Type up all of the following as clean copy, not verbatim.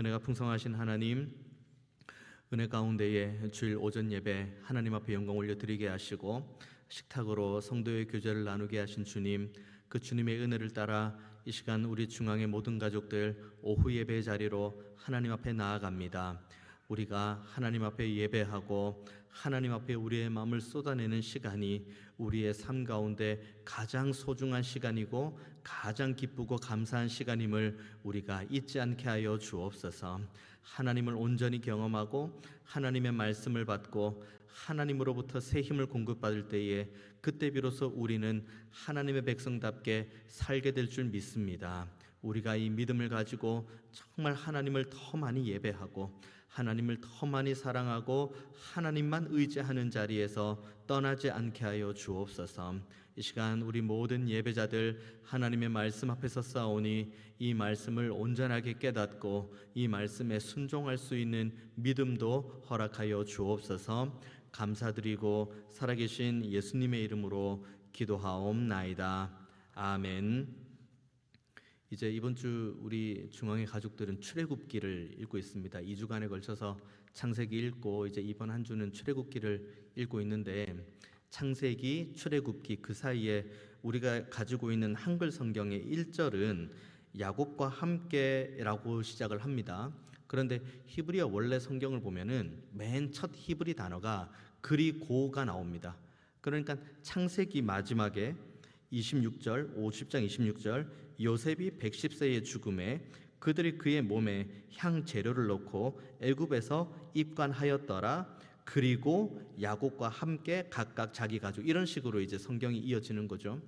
은혜가 풍성하신 하나님, 은혜 가운데에 주일 오전 예배 하나님 앞에 영광 올려드리게 하시고 식탁으로 성도의 교제를 나누게 하신 주님, 그 주님의 은혜를 따라 이 시간 우리 중앙의 모든 가족들 오후 예배 자리로 하나님 앞에 나아갑니다. 우리가 하나님 앞에 예배하고 하나님 앞에 우리의 마음을 쏟아내는 시간이 우리의 삶 가운데 가장 소중한 시간이고 가장 기쁘고 감사한 시간임을 우리가 잊지 않게 하여 주옵소서. 하나님을 온전히 경험하고 하나님의 말씀을 받고 하나님으로부터 새 힘을 공급받을 때에 그때 비로소 우리는 하나님의 백성답게 살게 될 줄 믿습니다. 우리가 이 믿음을 가지고 정말 하나님을 더 많이 예배하고 하나님을 더 많이 사랑하고 하나님만 의지하는 자리에서 떠나지 않게 하여 주옵소서. 이 시간 우리 모든 예배자들 하나님의 말씀 앞에서 싸우니 이 말씀을 온전하게 깨닫고 이 말씀에 순종할 수 있는 믿음도 허락하여 주옵소서. 감사드리고 살아계신 예수님의 이름으로 기도하옵나이다. 아멘. 이제 이번 주 우리 중앙의 가족들은 출애굽기를 읽고 있습니다. 2주간에 걸쳐서 창세기 읽고 이제 이번 한 주는 출애굽기를 읽고 있는데, 창세기, 출애굽기 그 사이에 우리가 가지고 있는 한글 성경의 1절은 야곱과 함께라고 시작을 합니다. 그런데 히브리어 원래 성경을 보면은 맨 첫 히브리 단어가 그리고가 나옵니다. 그러니까 창세기 마지막에 26절, 50장 26절, 요셉이 110세의 죽음에 그들이 그의 몸에 향 재료를 넣고 애굽에서 입관하였더라. 그리고 야곱과 함께 각각 자기 가족, 이런 식으로 이제 성경이 이어지는 거죠.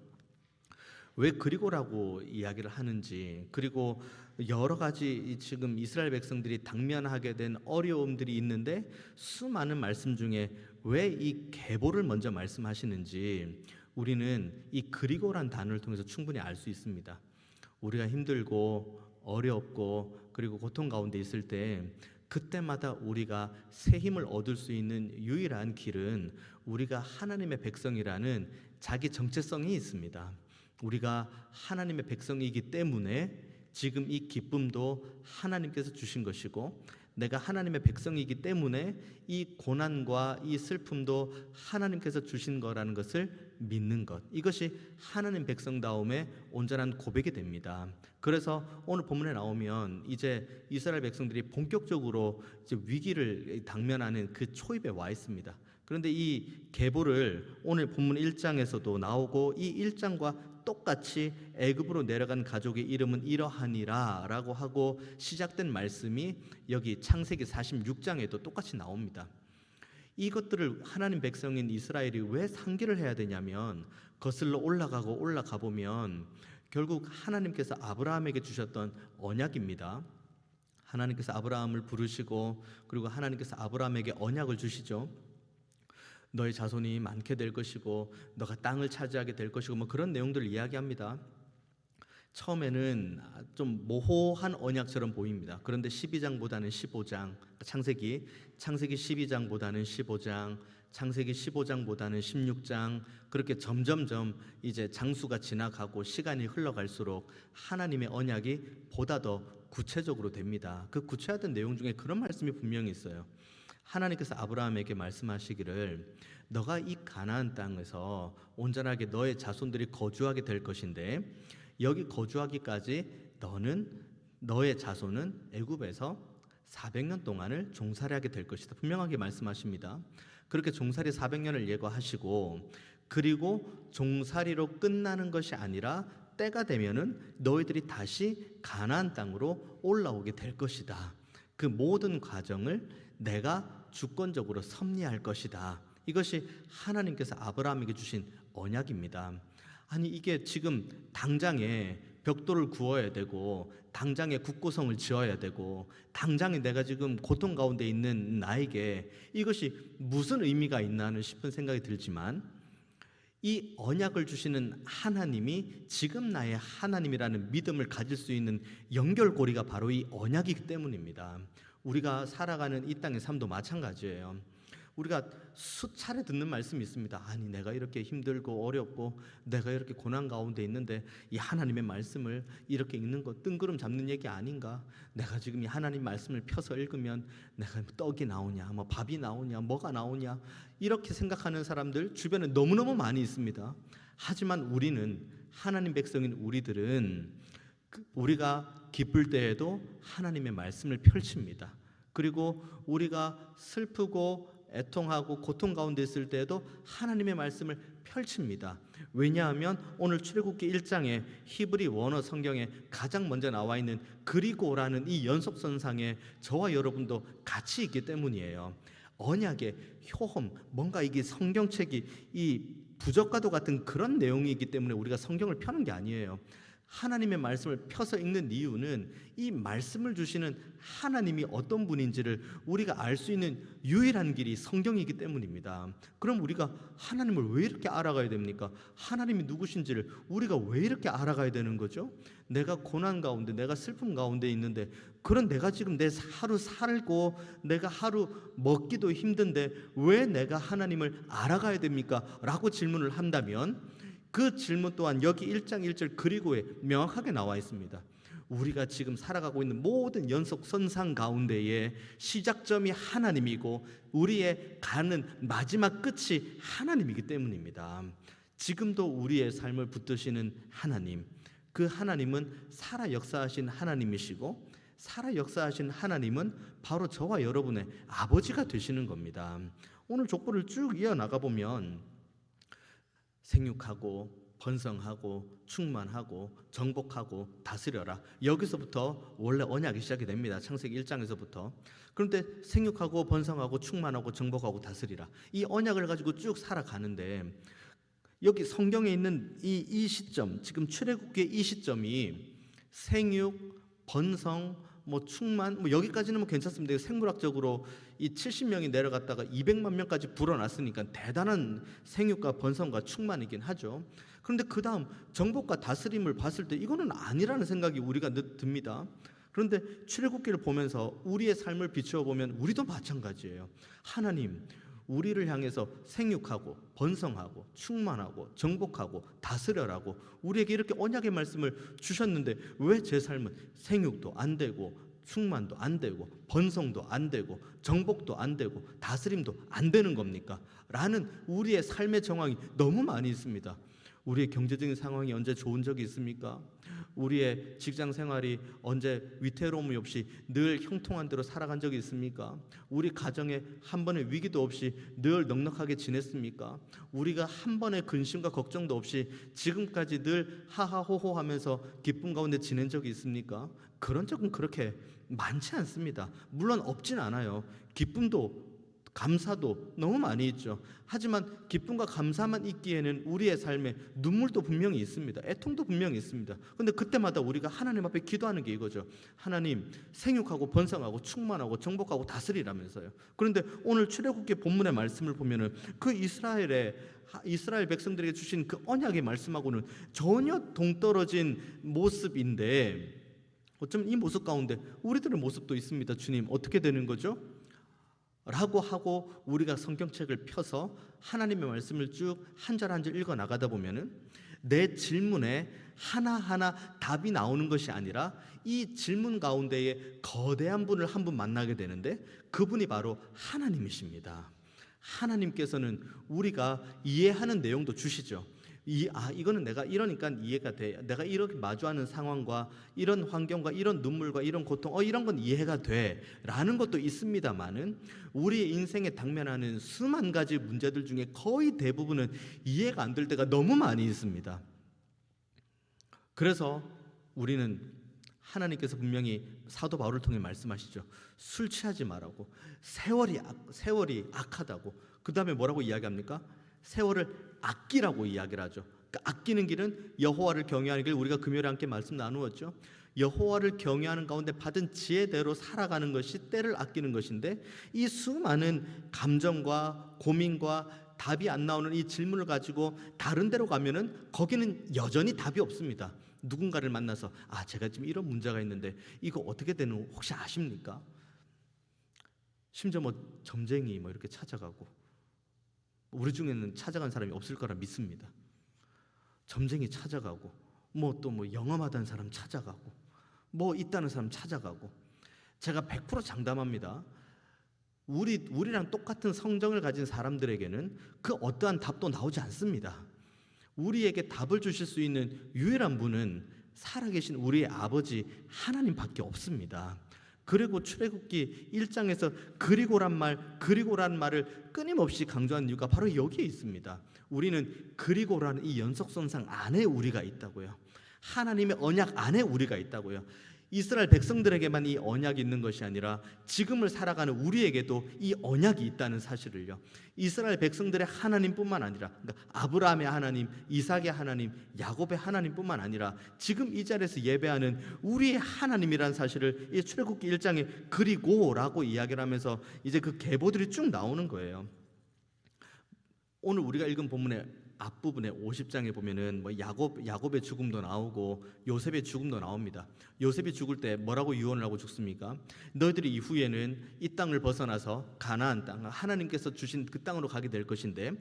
왜 그리고라고 이야기를 하는지, 그리고 여러 가지 지금 이스라엘 백성들이 당면하게 된 어려움들이 있는데 수많은 말씀 중에 왜 이 계보를 먼저 말씀하시는지 우리는 이 그리고란 단어를 통해서 충분히 알 수 있습니다. 우리가 힘들고 어렵고 그리고 고통 가운데 있을 때 그때마다 우리가 새 힘을 얻을 수 있는 유일한 길은 우리가 하나님의 백성이라는 자기 정체성이 있습니다. 우리가 하나님의 백성이기 때문에 지금 이 기쁨도 하나님께서 주신 것이고, 내가 하나님의 백성이기 때문에 이 고난과 이 슬픔도 하나님께서 주신 거라는 것을 믿는 것, 이것이 하나님 백성다움의 온전한 고백이 됩니다. 그래서 오늘 본문에 나오면 이제 이스라엘 백성들이 본격적으로 이제 위기를 당면하는 그 초입에 와 있습니다. 그런데 이 계보를 오늘 본문 1장에서도 나오고 이 1장과 똑같이 애굽으로 내려간 가족의 이름은 이러하니라 라고 하고 시작된 말씀이 여기 창세기 46장에도 똑같이 나옵니다. 이것들을 하나님 백성인 이스라엘이 왜 상기를 해야 되냐면, 거슬러 올라가 보면 결국 하나님께서 아브라함에게 주셨던 언약입니다. 하나님께서 아브라함을 부르시고 그리고 하나님께서 아브라함에게 언약을 주시죠. 너의 자손이 많게 될 것이고 너가 땅을 차지하게 될 것이고 뭐 그런 내용들을 이야기합니다. 처음에는 좀 모호한 언약처럼 보입니다. 그런데 12장보다는 15장, 창세기 12장보다는 15장, 창세기 15장보다는 16장, 그렇게 점점점 이제 장수가 지나가고 시간이 흘러갈수록 하나님의 언약이 보다 더 구체적으로 됩니다. 그 구체화된 내용 중에 그런 말씀이 분명히 있어요. 하나님께서 아브라함에게 말씀하시기를 너가 이 가나안 땅에서 온전하게 너의 자손들이 거주하게 될 것인데 여기 거주하기까지 너의 자손은 애굽에서 400년 동안을 종살이하게 될 것이다. 분명하게 말씀하십니다. 그렇게 종살이 400년을 예고하시고, 그리고 종살이로 끝나는 것이 아니라 때가 되면은 너희들이 다시 가나안 땅으로 올라오게 될 것이다. 그 모든 과정을 내가 주권적으로 섭리할 것이다. 이것이 하나님께서 아브라함에게 주신 언약입니다. 아니 이게 지금 당장에 벽돌을 구워야 되고 당장에 국고성을 지어야 되고 당장에 내가 지금 고통 가운데 있는 나에게 이것이 무슨 의미가 있나 싶은 생각이 들지만, 이 언약을 주시는 하나님이 지금 나의 하나님이라는 믿음을 가질 수 있는 연결고리가 바로 이 언약이기 때문입니다. 우리가 살아가는 이 땅의 삶도 마찬가지예요. 우리가 수차례 듣는 말씀이 있습니다. 아니, 내가 이렇게 힘들고 어렵고 내가 이렇게 고난 가운데 있는데 이 하나님의 말씀을 이렇게 읽는 거 뜬구름 잡는 얘기 아닌가? 내가 지금 이 하나님 말씀을 펴서 읽으면 내가 떡이 나오냐, 뭐 밥이 나오냐, 뭐가 나오냐, 이렇게 생각하는 사람들 주변에 너무너무 많이 있습니다. 하지만 우리는, 하나님 백성인 우리들은 우리가 기쁠 때에도 하나님의 말씀을 펼칩니다. 그리고 우리가 슬프고 애통하고 고통 가운데 있을 때에도 하나님의 말씀을 펼칩니다. 왜냐하면 오늘 출애굽기 1장에 히브리 원어 성경에 가장 먼저 나와 있는 그리고라는 이 연속선상에 저와 여러분도 같이 있기 때문이에요. 언약의 효험, 뭔가 이게 성경책이 이 부적과도 같은 그런 내용이기 때문에 우리가 성경을 펴는 게 아니에요. 하나님의 말씀을 펴서 읽는 이유는 이 말씀을 주시는 하나님이 어떤 분인지를 우리가 알 수 있는 유일한 길이 성경이기 때문입니다. 그럼 우리가 하나님을 왜 이렇게 알아가야 됩니까? 하나님이 누구신지를 우리가 왜 이렇게 알아가야 되는 거죠? 내가 고난 가운데, 내가 슬픔 가운데 있는데, 그런 내가 지금 내 하루 살고 내가 하루 먹기도 힘든데 왜 내가 하나님을 알아가야 됩니까? 라고 질문을 한다면 그 질문 또한 여기 1장 1절 그리고에 명확하게 나와 있습니다. 우리가 지금 살아가고 있는 모든 연속선상 가운데에 시작점이 하나님이고 우리의 가는 마지막 끝이 하나님이기 때문입니다. 지금도 우리의 삶을 붙드시는 하나님, 그 하나님은 살아 역사하신 하나님이시고 살아 역사하신 하나님은 바로 저와 여러분의 아버지가 되시는 겁니다. 오늘 족보를 쭉 이어나가 보면 생육하고 번성하고 충만하고 정복하고 다스려라, 여기서부터 원래 언약이 시작이 됩니다. 창세기 1장에서부터. 그런데 생육하고 번성하고 충만하고 정복하고 다스리라, 이 언약을 가지고 쭉 살아가는데 여기 성경에 있는 이 시점, 지금 출애굽기의 이 시점이 생육, 번성, 충만, 여기까지는 괜찮습니다. 생물학적으로 이 70명이 내려갔다가 200만 명까지 불어났으니까 대단한 생육과 번성과 충만이긴 하죠. 그런데 그 다음 정복과 다스림을 봤을 때 이거는 아니라는 생각이 우리가 듭니다. 그런데 출애굽기를 보면서 우리의 삶을 비추어 보면 우리도 마찬가지예요. 하나님, 우리를 향해서 생육하고 번성하고 충만하고 정복하고 다스려라고 우리에게 이렇게 언약의 말씀을 주셨는데 왜 제 삶은 생육도 안 되고 충만도 안 되고 번성도 안 되고 정복도 안 되고 다스림도 안 되는 겁니까? 라는 우리의 삶의 정황이 너무 많이 있습니다. 우리의 경제적인 상황이 언제 좋은 적이 있습니까? 우리의 직장 생활이 언제 위태로움이 없이 늘 형통한 대로 살아간 적이 있습니까? 우리 가정에 한 번의 위기도 없이 늘 넉넉하게 지냈습니까? 우리가 한 번의 근심과 걱정도 없이 지금까지 늘 하하호호 하면서 기쁨 가운데 지낸 적이 있습니까? 그런 적은 그렇게 많지 않습니다. 물론 없진 않아요. 기쁨도 감사도 너무 많이 있죠. 하지만 기쁨과 감사만 있기에는 우리의 삶에 눈물도 분명히 있습니다. 애통도 분명히 있습니다. 그런데 그때마다 우리가 하나님 앞에 기도하는 게 이거죠. 하나님, 생육하고 번성하고 충만하고 정복하고 다스리라면서요. 그런데 오늘 출애굽기 본문의 말씀을 보면은 그 이스라엘 백성들에게 주신 그 언약의 말씀하고는 전혀 동떨어진 모습인데 어쩌면 이 모습 가운데 우리들의 모습도 있습니다. 주님, 어떻게 되는 거죠? 라고 하고 우리가 성경책을 펴서 하나님의 말씀을 쭉 한 절 한 절 읽어 나가다 보면은 내 질문에 하나하나 답이 나오는 것이 아니라 이 질문 가운데에 거대한 분을 한 분 만나게 되는데 그분이 바로 하나님이십니다. 하나님께서는 우리가 이해하는 내용도 주시죠. 이거는 내가 이러니까 이해가 돼. 내가 이렇게 마주하는 상황과 이런 환경과 이런 눈물과 이런 고통, 이런 건 이해가 돼 라는 것도 있습니다만은 우리의 인생에 당면하는 수만 가지 문제들 중에 거의 대부분은 이해가 안 될 때가 너무 많이 있습니다. 그래서 우리는 하나님께서 분명히 사도 바울을 통해 말씀하시죠. 술 취하지 말라고. 세월이 악하다고. 그 다음에 뭐라고 이야기합니까? 세월을 아끼라고 이야기를 하죠. 그러니까 아끼는 길은 여호와를 경외하는 길, 우리가 금요일에 함께 말씀 나누었죠. 여호와를 경외하는 가운데 받은 지혜대로 살아가는 것이 때를 아끼는 것인데 이 수많은 감정과 고민과 답이 안 나오는 이 질문을 가지고 다른 데로 가면은 거기는 여전히 답이 없습니다. 누군가를 만나서 제가 지금 이런 문제가 있는데 이거 어떻게 되는 혹시 아십니까? 심지어 뭐 점쟁이 뭐 이렇게 찾아가고, 우리 중에는 찾아간 사람이 없을 거라 믿습니다. 점쟁이 찾아가고, 뭐 또 뭐 영험하다는 사람 찾아가고, 뭐 있다는 사람 찾아가고. 제가 100% 장담합니다. 우리랑 똑같은 성정을 가진 사람들에게는 그 어떠한 답도 나오지 않습니다. 우리에게 답을 주실 수 있는 유일한 분은 살아계신 우리의 아버지 하나님밖에 없습니다. 그리고 출애굽기 1장에서 그리고란 말을 끊임없이 강조한 이유가 바로 여기에 있습니다. 우리는 그리고라는 이 연속선상 안에 우리가 있다고요. 하나님의 언약 안에 우리가 있다고요. 이스라엘 백성들에게만 이 언약이 있는 것이 아니라 지금을 살아가는 우리에게도 이 언약이 있다는 사실을요, 이스라엘 백성들의 하나님뿐만 아니라, 그러니까 아브라함의 하나님, 이삭의 하나님, 야곱의 하나님뿐만 아니라 지금 이 자리에서 예배하는 우리의 하나님이라는 사실을 이 출애굽기 1장에 그리고라고 이야기를 하면서 이제 그 계보들이 쭉 나오는 거예요. 오늘 우리가 읽은 본문의 앞부분에 50장에 보면은 뭐 야곱의 죽음도 나오고 요셉의 죽음도 나옵니다. 요셉이 죽을 때 뭐라고 유언을 하고 죽습니까? 너희들이 이후에는 이 땅을 벗어나서 가나안 땅, 하나님께서 주신 그 땅으로 가게 될 것인데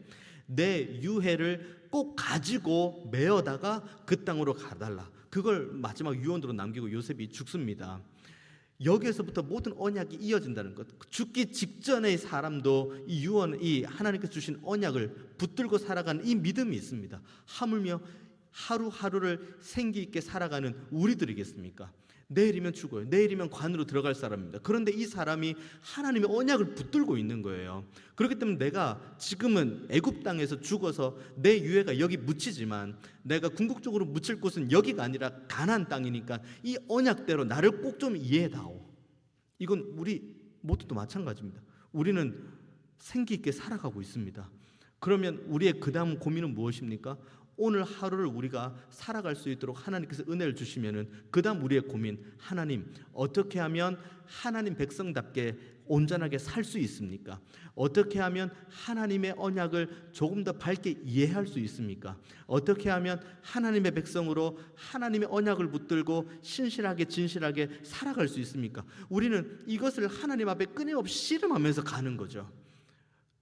내 유해를 꼭 가지고 메어다가 그 땅으로 가달라. 그걸 마지막 유언으로 남기고 요셉이 죽습니다. 여기에서부터 모든 언약이 이어진다는 것. 죽기 직전의 사람도 이 유언, 이 하나님께서 주신 언약을 붙들고 살아가는 이 믿음이 있습니다. 하물며 하루하루를 생기 있게 살아가는 우리들이겠습니까? 내일이면 죽어요. 내일이면 관으로 들어갈 사람입니다. 그런데 이 사람이 하나님의 언약을 붙들고 있는 거예요. 그렇기 때문에 내가 지금은 애굽 땅에서 죽어서 내 유해가 여기 묻히지만 내가 궁극적으로 묻힐 곳은 여기가 아니라 가나안 땅이니까 이 언약대로 나를 꼭 좀 이해해다오. 이건 우리 모두도 마찬가지입니다. 우리는 생기 있게 살아가고 있습니다. 그러면 우리의 그 다음 고민은 무엇입니까? 오늘 하루를 우리가 살아갈 수 있도록 하나님께서 은혜를 주시면은 그 다음 우리의 고민, 하나님 어떻게 하면 하나님 백성답게 온전하게 살 수 있습니까? 어떻게 하면 하나님의 언약을 조금 더 밝게 이해할 수 있습니까? 어떻게 하면 하나님의 백성으로 하나님의 언약을 붙들고 신실하게 진실하게 살아갈 수 있습니까? 우리는 이것을 하나님 앞에 끊임없이 씨름하면서 가는 거죠.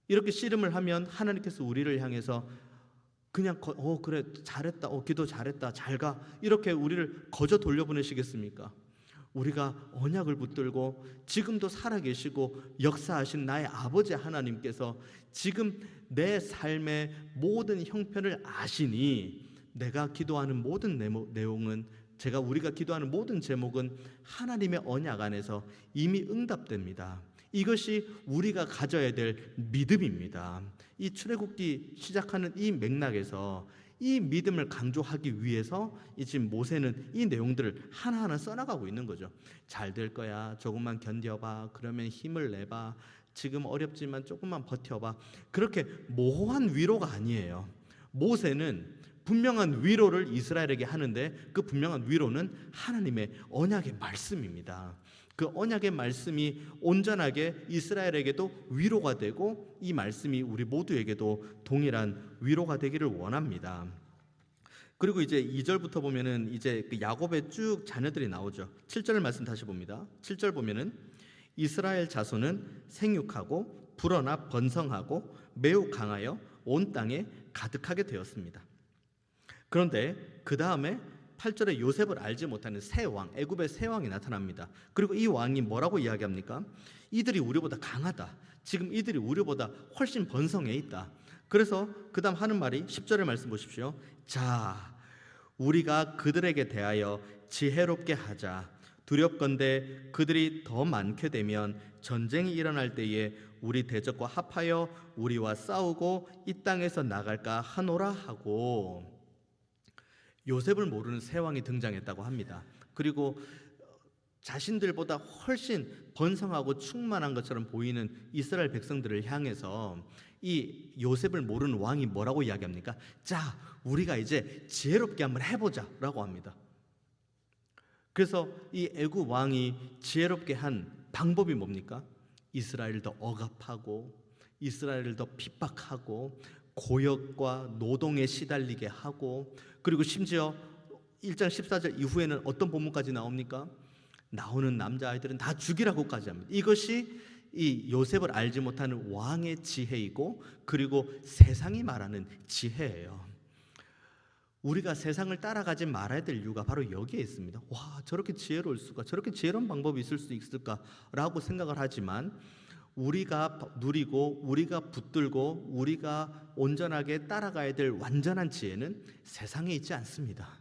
이렇게 씨름을 하면 하나님께서 우리를 향해서 그냥 그래 잘했다, 기도 잘했다, 잘가, 이렇게 우리를 거저 돌려보내시겠습니까? 우리가 언약을 붙들고 지금도 살아계시고 역사하신 나의 아버지 하나님께서 지금 내 삶의 모든 형편을 아시니 내가 기도하는 모든 내용은, 우리가 기도하는 모든 제목은 하나님의 언약 안에서 이미 응답됩니다. 이것이 우리가 가져야 될 믿음입니다. 이 출애굽기 시작하는 이 맥락에서 이 믿음을 강조하기 위해서 지금 모세는 이 내용들을 하나하나 써나가고 있는 거죠. 잘 될 거야, 조금만 견뎌봐, 그러면 힘을 내봐, 지금 어렵지만 조금만 버텨봐. 그렇게 모호한 위로가 아니에요. 모세는 분명한 위로를 이스라엘에게 하는데 그 분명한 위로는 하나님의 언약의 말씀입니다. 그 언약의 말씀이 온전하게 이스라엘에게도 위로가 되고 이 말씀이 우리 모두에게도 동일한 위로가 되기를 원합니다. 그리고 이제 2절부터 보면은 이제 그 야곱의 쭉 자녀들이 나오죠. 7절 말씀 다시 봅니다. 7절 보면은 이스라엘 자손은 생육하고 불어나 번성하고 매우 강하여 온 땅에 가득하게 되었습니다. 그런데 그 다음에 8절에 요셉을 알지 못하는 새 왕, 애굽의 새 왕이 나타납니다. 그리고 이 왕이 뭐라고 이야기합니까? 이들이 우리보다 강하다. 지금 이들이 우리보다 훨씬 번성해 있다. 그래서 그 다음 하는 말이 10절의 말씀 보십시오. 자, 우리가 그들에게 대하여 지혜롭게 하자. 두렵건대 그들이 더 많게 되면 전쟁이 일어날 때에 우리 대적과 합하여 우리와 싸우고 이 땅에서 나갈까 하노라 하고, 요셉을 모르는 새 왕이 등장했다고 합니다. 그리고 자신들보다 훨씬 번성하고 충만한 것처럼 보이는 이스라엘 백성들을 향해서 이 요셉을 모르는 왕이 뭐라고 이야기합니까? 자, 우리가 이제 지혜롭게 한번 해보자 라고 합니다. 그래서 이 애굽 왕이 지혜롭게 한 방법이 뭡니까? 이스라엘을 더 억압하고 이스라엘을 더 핍박하고 고역과 노동에 시달리게 하고, 그리고 심지어 1장 14절 이후에는 어떤 본문까지 나옵니까? 나오는 남자아이들은 다 죽이라고까지 합니다. 이것이 이 요셉을 알지 못하는 왕의 지혜이고 그리고 세상이 말하는 지혜예요. 우리가 세상을 따라가지 말아야 될 이유가 바로 여기에 있습니다. 와, 저렇게 지혜로울 수가, 저렇게 지혜로운 방법이 있을 수 있을까라고 생각을 하지만 우리가 누리고 우리가 붙들고 우리가 온전하게 따라가야 될 완전한 지혜는 세상에 있지 않습니다.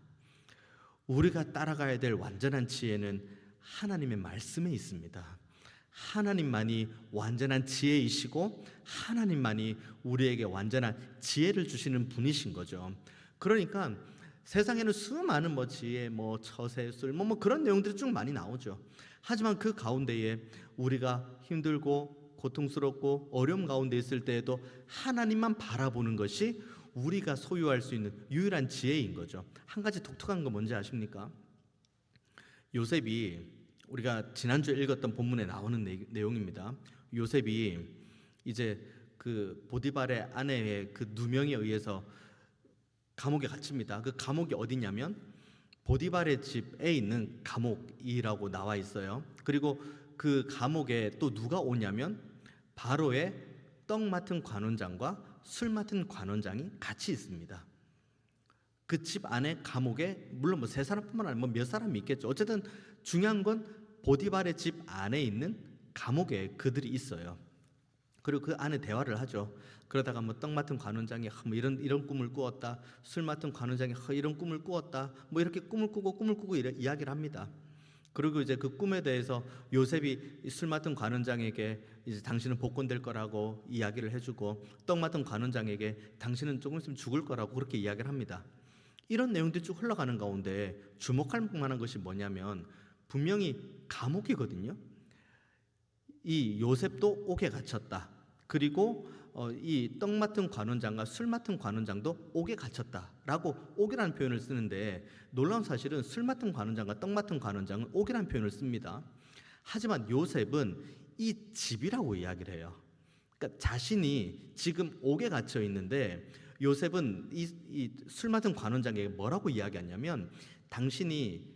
우리가 따라가야 될 완전한 지혜는 하나님의 말씀에 있습니다. 하나님만이 완전한 지혜이시고 하나님만이 우리에게 완전한 지혜를 주시는 분이신 거죠. 그러니까 세상에는 수많은 지혜, 처세술, 그런 내용들이 쭉 많이 나오죠. 하지만 그 가운데에 우리가 힘들고 고통스럽고 어려움 가운데 있을 때에도 하나님만 바라보는 것이 우리가 소유할 수 있는 유일한 지혜인 거죠. 한 가지 독특한 거 뭔지 아십니까? 요셉이 우리가 지난주에 읽었던 본문에 나오는 내용입니다. 요셉이 이제 그 보디발의 아내의 그 누명에 의해서 감옥에 갇힙니다. 그 감옥이 어디냐면 보디발의 집에 있는 감옥이라고 나와 있어요. 그리고 그 감옥에 또 누가 오냐면 바로의 떡 맡은 관원장과 술 맡은 관원장이 같이 있습니다. 그 집 안에 감옥에 물론 세 사람뿐만 아니라 몇 사람이 있겠죠. 어쨌든 중요한 건 보디발의 집 안에 있는 감옥에 그들이 있어요. 그리고 그 안에 대화를 하죠. 그러다가 떡 맡은 관원장이 이런 꿈을 꾸었다. 술 맡은 관원장이 이런 꿈을 꾸었다. 이렇게 꿈을 꾸고 이야기를 합니다. 그리고 이제 그 꿈에 대해서 요셉이 술 맡은 관원장에게 이제 당신은 복권될 거라고 이야기를 해주고 떡 맡은 관원장에게 당신은 조금 있으면 죽을 거라고 그렇게 이야기를 합니다. 이런 내용들이 쭉 흘러가는 가운데 주목할 만한 것이 뭐냐면 분명히 감옥이거든요. 이 요셉도 옥에 갇혔다. 그리고 이 떡 맡은 관원장과 술 맡은 관원장도 옥에 갇혔다라고 옥이라는 표현을 쓰는데 놀라운 사실은 술 맡은 관원장과 떡 맡은 관원장은 옥이라는 표현을 씁니다. 하지만 요셉은 이 집이라고 이야기를 해요. 그러니까 자신이 지금 옥에 갇혀 있는데 요셉은 이 술 맡은 관원장에게 뭐라고 이야기하냐면 당신이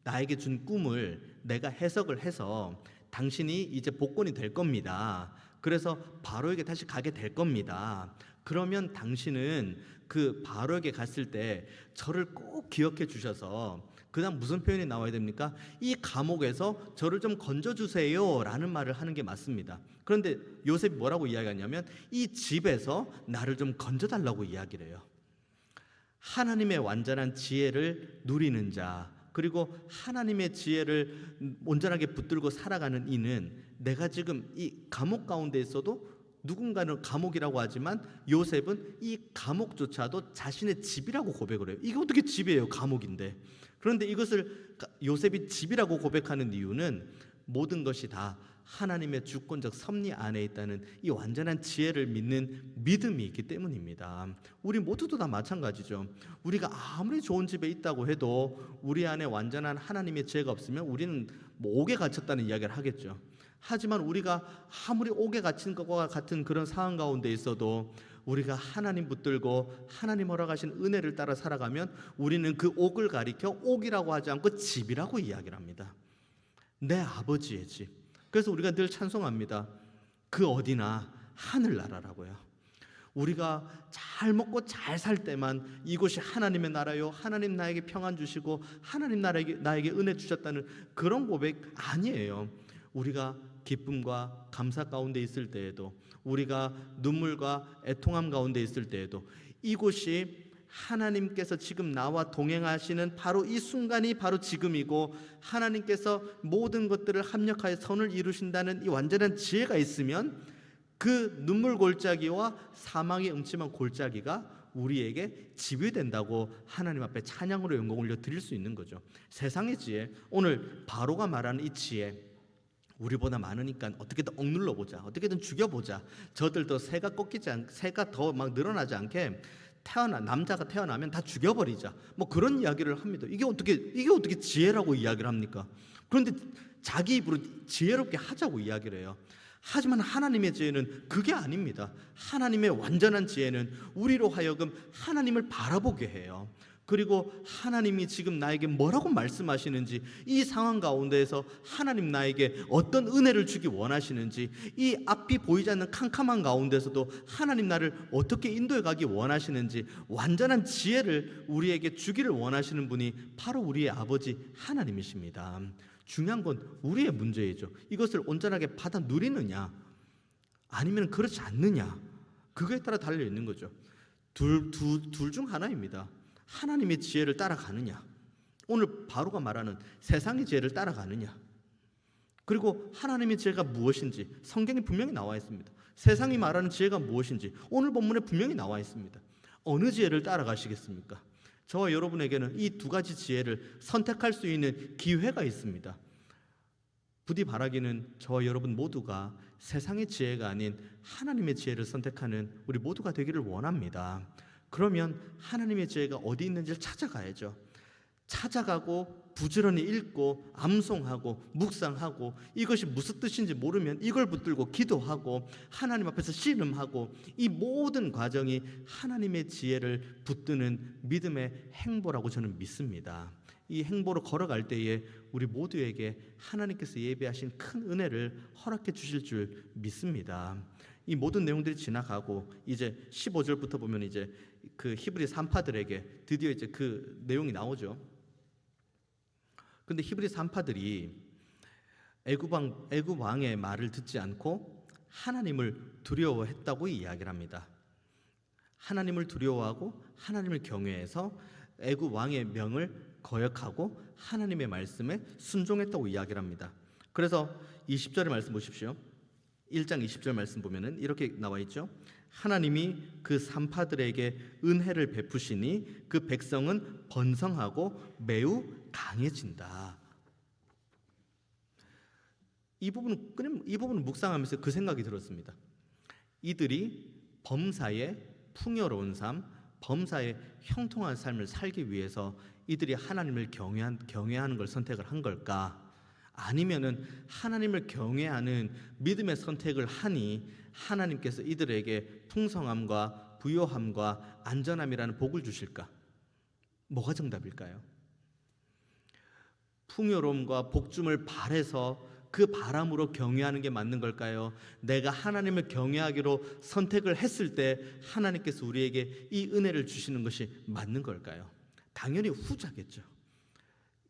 나에게 준 꿈을 내가 해석을 해서 당신이 이제 복권이 될 겁니다. 그래서 바로에게 다시 가게 될 겁니다. 그러면 당신은 그 바로에게 갔을 때 저를 꼭 기억해 주셔서 그다음 무슨 표현이 나와야 됩니까? 이 감옥에서 저를 좀 건져주세요 라는 말을 하는 게 맞습니다. 그런데 요셉이 뭐라고 이야기하냐면 이 집에서 나를 좀 건져달라고 이야기를 해요. 하나님의 완전한 지혜를 누리는 자, 그리고 하나님의 지혜를 온전하게 붙들고 살아가는 이는 내가 지금 이 감옥 가운데 있어도 누군가는 감옥이라고 하지만 요셉은 이 감옥조차도 자신의 집이라고 고백을 해요. 이게 어떻게 집이에요? 감옥인데. 그런데 이것을 요셉이 집이라고 고백하는 이유는 모든 것이 다 하나님의 주권적 섭리 안에 있다는 이 완전한 지혜를 믿는 믿음이 있기 때문입니다. 우리 모두도 다 마찬가지죠. 우리가 아무리 좋은 집에 있다고 해도 우리 안에 완전한 하나님의 지혜가 없으면 우리는 옥에 갇혔다는 이야기를 하겠죠. 하지만 우리가 아무리 옥에 갇힌 것과 같은 그런 상황 가운데 있어도 우리가 하나님 붙들고 하나님 허락하신 은혜를 따라 살아가면 우리는 그 옥을 가리켜 옥이라고 하지 않고 집이라고 이야기를 합니다. 내 아버지의 집. 그래서 우리가 늘 찬송합니다. 그 어디나 하늘나라라고요. 우리가 잘 먹고 잘 살 때만 이곳이 하나님의 나라요, 하나님 나에게 평안 주시고 하나님 나에게 은혜 주셨다는 그런 고백 아니에요. 우리가 기쁨과 감사 가운데 있을 때에도, 우리가 눈물과 애통함 가운데 있을 때에도 이곳이 하나님께서 지금 나와 동행하시는 바로 이 순간이 바로 지금이고 하나님께서 모든 것들을 합력하여 선을 이루신다는 이 완전한 지혜가 있으면 그 눈물 골짜기와 사망의 음침한 골짜기가 우리에게 집이 된다고 하나님 앞에 찬양으로 영광 올려 드릴 수 있는 거죠. 세상의 지혜, 오늘 바로가 말하는 이 지혜, 우리보다 많으니까 어떻게든 억눌러 보자, 어떻게든 죽여보자, 저들도 새가 더 막 늘어나지 않게 남자가 태어나면 다 죽여버리자, 그런 이야기를 합니다. 이게 어떻게 지혜라고 이야기를 합니까? 그런데 자기 입으로 지혜롭게 하자고 이야기를 해요. 하지만 하나님의 지혜는 그게 아닙니다. 하나님의 완전한 지혜는 우리로 하여금 하나님을 바라보게 해요. 그리고 하나님이 지금 나에게 뭐라고 말씀하시는지, 이 상황 가운데에서 하나님 나에게 어떤 은혜를 주기 원하시는지, 이 앞이 보이지 않는 캄캄한 가운데서도 하나님 나를 어떻게 인도해 가기 원하시는지 완전한 지혜를 우리에게 주기를 원하시는 분이 바로 우리의 아버지 하나님이십니다. 중요한 건 우리의 문제이죠. 이것을 온전하게 받아 누리느냐 아니면 그렇지 않느냐, 그거에 따라 달려 있는 거죠. 둘 중 하나입니다. 하나님의 지혜를 따라가느냐, 오늘 바로가 말하는 세상의 지혜를 따라가느냐. 그리고 하나님의 지혜가 무엇인지 성경에 분명히 나와 있습니다. 세상이 말하는 지혜가 무엇인지 오늘 본문에 분명히 나와 있습니다. 어느 지혜를 따라가시겠습니까? 저와 여러분에게는 이 두 가지 지혜를 선택할 수 있는 기회가 있습니다. 부디 바라기는 저와 여러분 모두가 세상의 지혜가 아닌 하나님의 지혜를 선택하는 우리 모두가 되기를 원합니다. 그러면 하나님의 지혜가 어디 있는지를 찾아가야죠. 찾아가고 부지런히 읽고 암송하고 묵상하고, 이것이 무슨 뜻인지 모르면 이걸 붙들고 기도하고 하나님 앞에서 씨름하고, 이 모든 과정이 하나님의 지혜를 붙드는 믿음의 행보라고 저는 믿습니다. 이 행보로 걸어갈 때에 우리 모두에게 하나님께서 예비하신 큰 은혜를 허락해 주실 줄 믿습니다. 이 모든 내용들이 지나가고 이제 15절부터 보면 이제 그 히브리 산파들에게 드디어 이제 그 내용이 나오죠. 근데 히브리 산파들이 애굽 왕의 말을 듣지 않고 하나님을 두려워했다고 이야기를 합니다. 하나님을 두려워하고 하나님을 경외해서 애굽 왕의 명을 거역하고 하나님의 말씀에 순종했다고 이야기를 합니다. 그래서 20절의 말씀 보십시오. 1장 20절 말씀 보면은 이렇게 나와 있죠. 하나님이 그 산파들에게 은혜를 베푸시니 그 백성은 번성하고 매우 강해진다. 이 부분을 묵상하면서 그 생각이 들었습니다. 이들이 범사에 풍요로운 삶, 범사에 형통한 삶을 살기 위해서 이들이 하나님을 경외하는 걸 선택을 한 걸까? 아니면은 하나님을 경외하는 믿음의 선택을 하니 하나님께서 이들에게 풍성함과 부요함과 안전함이라는 복을 주실까? 뭐가 정답일까요? 풍요로움과 복줌을 바래서 그 바람으로 경외하는 게 맞는 걸까요? 내가 하나님을 경외하기로 선택을 했을 때 하나님께서 우리에게 이 은혜를 주시는 것이 맞는 걸까요? 당연히 후자겠죠.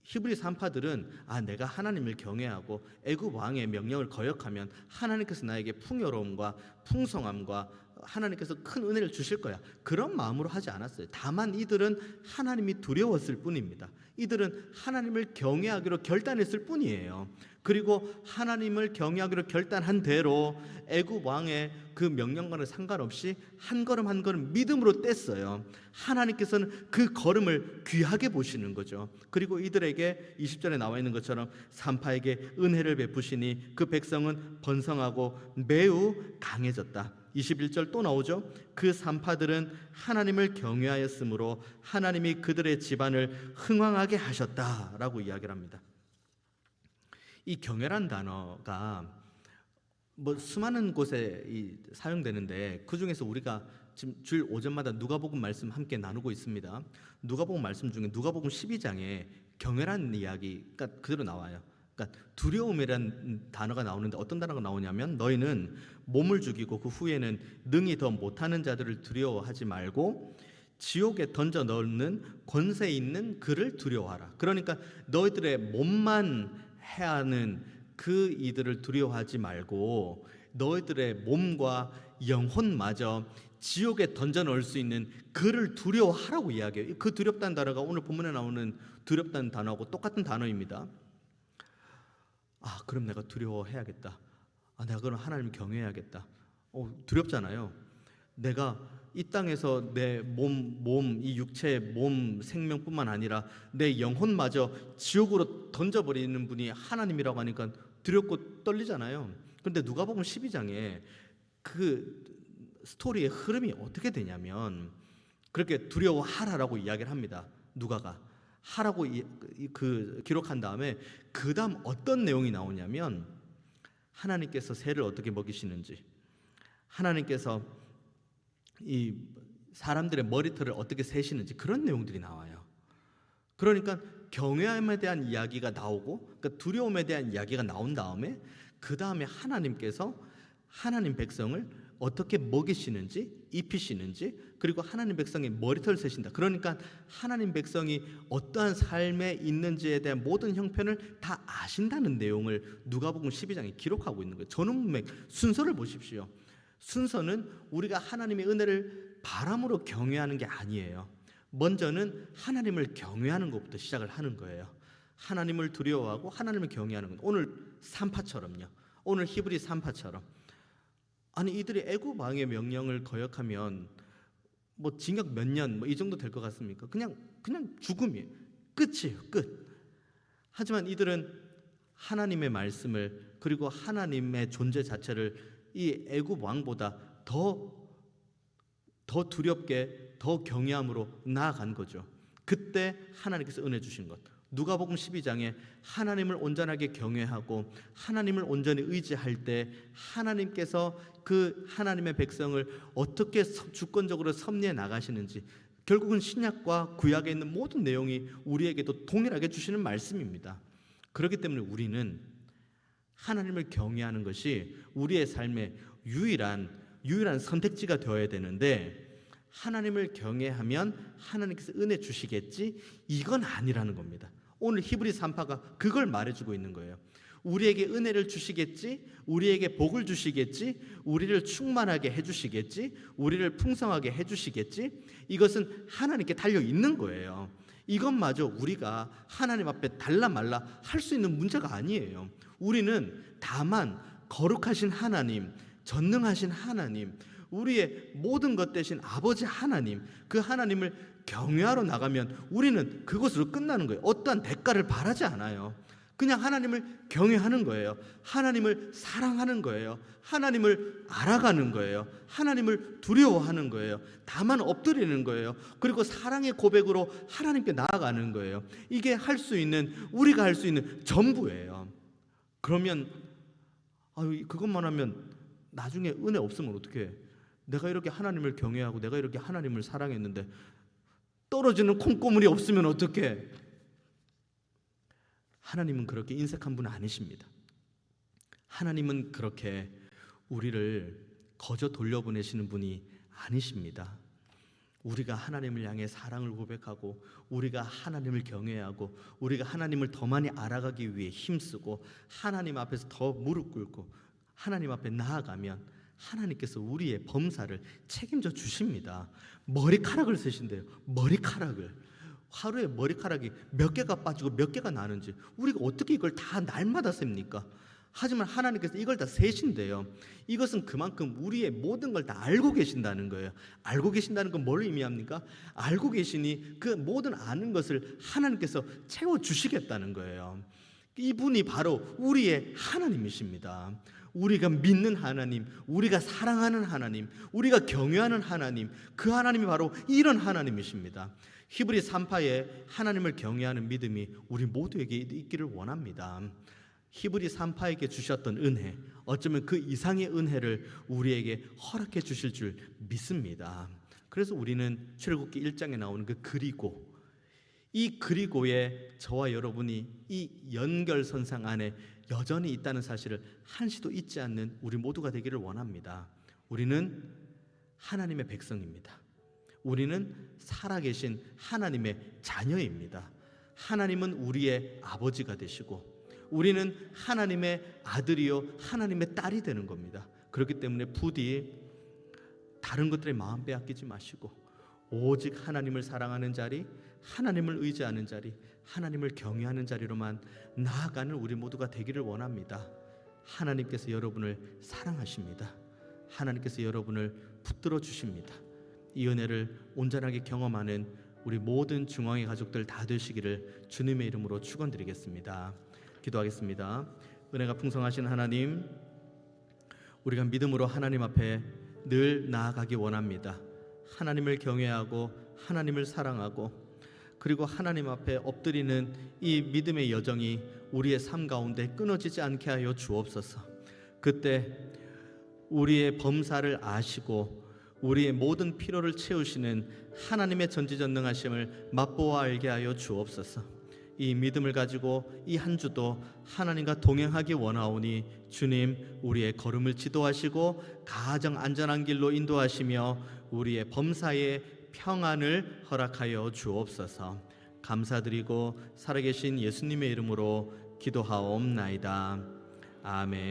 히브리 산파들은 내가 하나님을 경외하고 애굽 왕의 명령을 거역하면 하나님께서 나에게 풍요로움과 풍성함과 하나님께서 큰 은혜를 주실 거야, 그런 마음으로 하지 않았어요. 다만 이들은 하나님이 두려웠을 뿐입니다. 이들은 하나님을 경외하기로 결단했을 뿐이에요. 그리고 하나님을 경외하기로 결단한 대로 애굽 왕의 그 명령과는 상관없이 한 걸음 한 걸음 믿음으로 뗐어요. 하나님께서는 그 걸음을 귀하게 보시는 거죠. 그리고 이들에게 20절에 나와 있는 것처럼 산파에게 은혜를 베푸시니 그 백성은 번성하고 매우 강해졌다. 21절 또 나오죠. 그 산파들은 하나님을 경외하였으므로 하나님이 그들의 집안을 흥왕하게 하셨다라고 이야기를 합니다. 이 경외란 단어가 수많은 곳에 사용되는데 그 중에서 우리가 지금 주일 오전마다 누가복음 말씀 함께 나누고 있습니다. 누가복음 말씀 중에 누가복음 12장에 경외라는 이야기가 그대로 나와요. 그러니까 두려움이라는 단어가 나오는데 어떤 단어가 나오냐면, 너희는 몸을 죽이고 그 후에는 능히 더 못하는 자들을 두려워하지 말고 지옥에 던져 넣는 권세 있는 그를 두려워하라. 그러니까 너희들의 몸만 해하는 그 이들을 두려워하지 말고 너희들의 몸과 영혼마저 지옥에 던져 넣을 수 있는 그를 두려워하라고 이야기해요. 그 두렵다는 단어가 오늘 본문에 나오는 두렵다는 단어하고 똑같은 단어입니다. 그럼 내가 두려워해야겠다. 내가 그럼 하나님을 경외해야겠다. 두렵잖아요. 내가 이 땅에서 내 이 육체의 몸 생명뿐만 아니라 내 영혼마저 지옥으로 던져버리는 분이 하나님이라고 하니까 두렵고 떨리잖아요. 그런데 누가복음 12장에 그 스토리의 흐름이 어떻게 되냐면, 그렇게 두려워하라라고 이야기를 합니다. 누가가 하라고 기록한 다음에 그 다음 어떤 내용이 나오냐면, 하나님께서 새를 어떻게 먹이시는지, 하나님께서 이 사람들의 머리털을 어떻게 세시는지, 그런 내용들이 나와요. 그러니까 경외함에 대한 이야기가 나오고, 그러니까 두려움에 대한 이야기가 나온 다음에 그 다음에 하나님께서 하나님 백성을 어떻게 먹이시는지, 입히시는지, 그리고 하나님 백성의 머리털 세신다. 그러니까 하나님 백성이 어떠한 삶에 있는지에 대한 모든 형편을 다 아신다는 내용을 누가복음 12장에 기록하고 있는 거예요. 전후문맥 순서를 보십시오. 순서는 우리가 하나님의 은혜를 바람으로 경외하는 게 아니에요. 먼저는 하나님을 경외하는 것부터 시작을 하는 거예요. 하나님을 두려워하고 하나님을 경외하는 건 오늘 3파처럼요. 오늘 히브리 3파처럼. 아니 이들이 애굽 왕의 명령을 거역하면 뭐 징역 몇 년 뭐 이 정도 될 것 같습니까? 그냥 죽음이에요. 끝이에요. 끝. 하지만 이들은 하나님의 말씀을, 그리고 하나님의 존재 자체를 이 애굽 왕보다 더 두렵게, 더 경외함으로 나아간 거죠. 그때 하나님께서 은혜 주신 것. 누가복음 12장에 하나님을 온전하게 경외하고 하나님을 온전히 의지할 때 하나님께서 그 하나님의 백성을 어떻게 주권적으로 섭리해 나가시는지, 결국은 신약과 구약에 있는 모든 내용이 우리에게도 동일하게 주시는 말씀입니다. 그렇기 때문에 우리는 하나님을 경외하는 것이 우리의 삶의 유일한 선택지가 되어야 되는데, 하나님을 경외하면 하나님께서 은혜 주시겠지, 이건 아니라는 겁니다. 오늘 히브리 3파가 그걸 말해주고 있는 거예요. 우리에게 은혜를 주시겠지, 우리에게 복을 주시겠지, 우리를 충만하게 해주시겠지, 우리를 풍성하게 해주시겠지, 이것은 하나님께 달려 있는 거예요. 이것마저 우리가 하나님 앞에 달라 말라 할 수 있는 문제가 아니에요. 우리는 다만 거룩하신 하나님, 전능하신 하나님, 우리의 모든 것 되신 아버지 하나님, 그 하나님을 경외하러 나가면 우리는 그것으로 끝나는 거예요. 어떠한 대가를 바라지 않아요. 그냥 하나님을 경외하는 거예요. 하나님을 사랑하는 거예요. 하나님을 알아가는 거예요. 하나님을 두려워하는 거예요. 다만 엎드리는 거예요. 그리고 사랑의 고백으로 하나님께 나아가는 거예요. 이게 우리가 할 수 있는 전부예요. 그러면 그것만 하면 나중에 은혜 없으면 어떡해? 내가 이렇게 하나님을 경외하고 내가 이렇게 하나님을 사랑했는데 떨어지는 콩고물이 없으면 어떡해? 하나님은 그렇게 인색한 분 아니십니다. 하나님은 그렇게 우리를 거저 돌려보내시는 분이 아니십니다. 우리가 하나님을 향해 사랑을 고백하고, 우리가 하나님을 경외하고, 우리가 하나님을 더 많이 알아가기 위해 힘쓰고, 하나님 앞에서 더 무릎 꿇고 하나님 앞에 나아가면 하나님께서 우리의 범사를 책임져 주십니다. 머리카락을 쓰신대요. 머리카락을. 하루에 머리카락이 몇 개가 빠지고 몇 개가 나는지 우리가 어떻게 이걸 다 날마다 셉니까? 하지만 하나님께서 이걸 다 세신대요. 이것은 그만큼 우리의 모든 걸 다 알고 계신다는 거예요. 알고 계신다는 건 뭘 의미합니까? 알고 계시니 그 모든 아는 것을 하나님께서 채워주시겠다는 거예요. 이분이 바로 우리의 하나님이십니다. 우리가 믿는 하나님, 우리가 사랑하는 하나님, 우리가 경외하는 하나님, 그 하나님이 바로 이런 하나님이십니다. 히브리 3파에 하나님을 경외하는 믿음이 우리 모두에게 있기를 원합니다. 히브리 3파에게 주셨던 은혜, 어쩌면 그 이상의 은혜를 우리에게 허락해 주실 줄 믿습니다. 그래서 우리는 출애굽기 1장에 나오는 그 그리고, 이 그리고에 저와 여러분이 이 연결선상 안에 여전히 있다는 사실을 한시도 잊지 않는 우리 모두가 되기를 원합니다. 우리는 하나님의 백성입니다. 우리는 살아계신 하나님의 자녀입니다. 하나님은 우리의 아버지가 되시고 우리는 하나님의 아들이요 하나님의 딸이 되는 겁니다. 그렇기 때문에 부디 다른 것들에 마음 빼앗기지 마시고 오직 하나님을 사랑하는 자리, 하나님을 의지하는 자리, 하나님을 경외하는 자리로만 나아가는 우리 모두가 되기를 원합니다. 하나님께서 여러분을 사랑하십니다. 하나님께서 여러분을 붙들어 주십니다. 이 은혜를 온전하게 경험하는 우리 모든 중앙의 가족들 다 되시기를 주님의 이름으로 축원드리겠습니다. 기도하겠습니다. 은혜가 풍성하신 하나님, 우리가 믿음으로 하나님 앞에 늘 나아가기 원합니다. 하나님을 경외하고 하나님을 사랑하고 그리고 하나님 앞에 엎드리는 이 믿음의 여정이 우리의 삶 가운데 끊어지지 않게 하여 주옵소서. 그때 우리의 범사를 아시고 우리의 모든 필요를 채우시는 하나님의 전지전능하심을 맛보아 알게 하여 주옵소서. 이 믿음을 가지고 이 한 주도 하나님과 동행하기 원하오니 주님, 우리의 걸음을 지도하시고 가장 안전한 길로 인도하시며 우리의 범사에 평안을 허락하여 주옵소서. 감사드리고 살아계신 예수님의 이름으로 기도하옵나이다. 아멘.